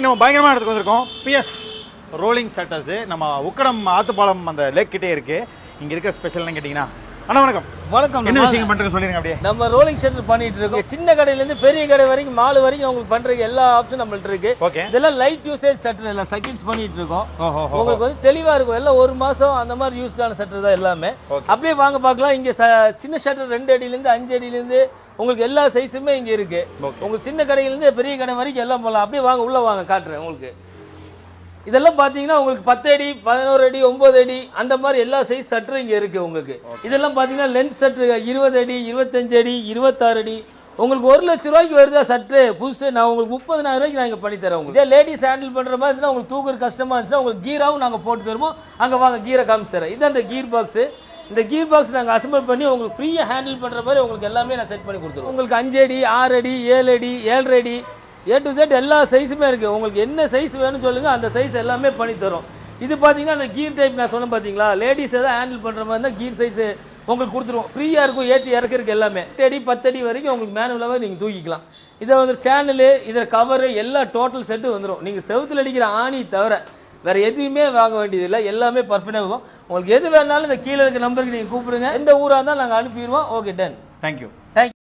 நம்ம பயங்கரமா இடத்துக்கு வந்திருக்கோம். பிஎஸ் ரோலிங் ஷட்டர்ஸ் நம்ம உக்கடம் ஆத்துப்பாலம் அந்த லேக் கிட்டே இருக்கு. இங்க இருக்க ஸ்பெஷல்னு கேட்டீங்கன்னா அண்ணா வணக்கம். வணக்கம். என்ன விஷயம் பண்றீங்க சொல்லிருங்க அப்படியே. நம்ம ரோலிங் ஷட்டர் பண்ணிட்டு இருக்கோம். சின்ன கடையில இருந்து பெரிய கடை வரைக்கும் மால் வரைக்கும் உங்களுக்கு பண்றதுக்கு எல்லா ஆப்ஷன் நம்மள்ட்ட இருக்கு. இதெல்லாம் லைட் யூசேஜ் ஷட்டர் எல்லாம் செகண்ட்ஸ் பண்ணிட்டு இருக்கோம். உங்களுக்கு வந்து தெளிவா இருக்கும். எல்லாம் ஒரு மாசம் அந்த மாதிரி யூஸ்டான ஷட்டர் தான் எல்லாமே. அப்படியே வாங்க பார்க்கலாம். இங்க சின்ன ஷட்டர் 2 அடியில இருந்து 5 அடியில இருந்து உங்களுக்கு எல்லா சைஸுமே இங்க இருக்கு. உங்களுக்கு சின்ன கடையில இருந்து பெரிய கடை வரைக்கும் எல்லாம் போகலாம். அப்படியே வாங்க உள்ள வாங்க காட்டுறேன் உங்களுக்கு. இதெல்லாம் பாத்தீங்கன்னா உங்களுக்கு 10 அடி 11 அடி 9 அடி அந்த மாதிரி எல்லா சைஸ் சட்டரும் இங்க இருக்கு உங்களுக்கு. இதெல்லாம் பாத்தீங்கன்னா லென்த் சட்டர் 20 அடி 25 அடி 26 அடி உங்களுக்கு 1 லட்சம் ரூபாய்க்கு வருதா சட்டரு புதுசு. நான் உங்களுக்கு 30,000 ரூபாய்க்கு நான் இங்க பண்ணி தரேன். உங்களுக்கு இதே லேடிஸ் ஹேண்டில் பண்ற மாதிரி இருந்தா உங்களுக்கு தூக்குற கஷ்டமா இருந்துச்சுன்னா உங்களுக்கு கீராவும் நாங்க போட்டு தருவோம். அங்க வாங்க கீரை காமிச்சு தரேன். இது அந்த கீர் பாக்ஸ். இந்த கீர் பாக்ஸ் நாங்கள் அசம்பிள் பண்ணி உங்களுக்கு ஃப்ரீயா ஹேண்டில் பண்ற மாதிரி உங்களுக்கு எல்லாமே நான் செட் பண்ணி கொடுத்துருவோம். உங்களுக்கு 5 அடி 6 அடி 7 அடி 7.5 அடி A to Z எல்லா சைஸுமே இருக்குது. உங்களுக்கு என்ன சைஸ் வேணும்னு சொல்லுங்கள், அந்த சைஸ் எல்லாமே பண்ணி தரும். இது பார்த்தீங்கன்னா அந்த கீர் டைப் நான் சொன்னேன் பார்த்தீங்களா, லேடிஸ் எதாவது ஹேண்டில் பண்ணுற மாதிரி இருந்தால் கீர் சைஸு உங்களுக்கு கொடுத்துருவோம். ஃப்ரீயாக இருக்கும் ஏற்றி இறக்கிறதுக்கு எல்லாமே. 8 அடி 10 அடி வரைக்கும் உங்களுக்கு மேனுவலாகவே நீங்கள் தூக்கிக்கலாம். இதை வந்து சேனலு இதில் கவரு எல்லா டோட்டல் செட்டு வந்துடும். நீங்கள் செவுத்தில் அடிக்கிற ஆணி தவிர வேறு எதுவுமே வாங்க வேண்டியதில்லை. எல்லாமே பர்ஃபெக்டாக இருக்கும். உங்களுக்கு எது வேணாலும் இந்த கீழே இருக்க நம்பருக்கு நீங்கள் கூப்பிடுங்க. எந்த ஊராக இருந்தாலும் நாங்கள் அனுப்பிடுவோம். Okay done. தேங்க்யூ.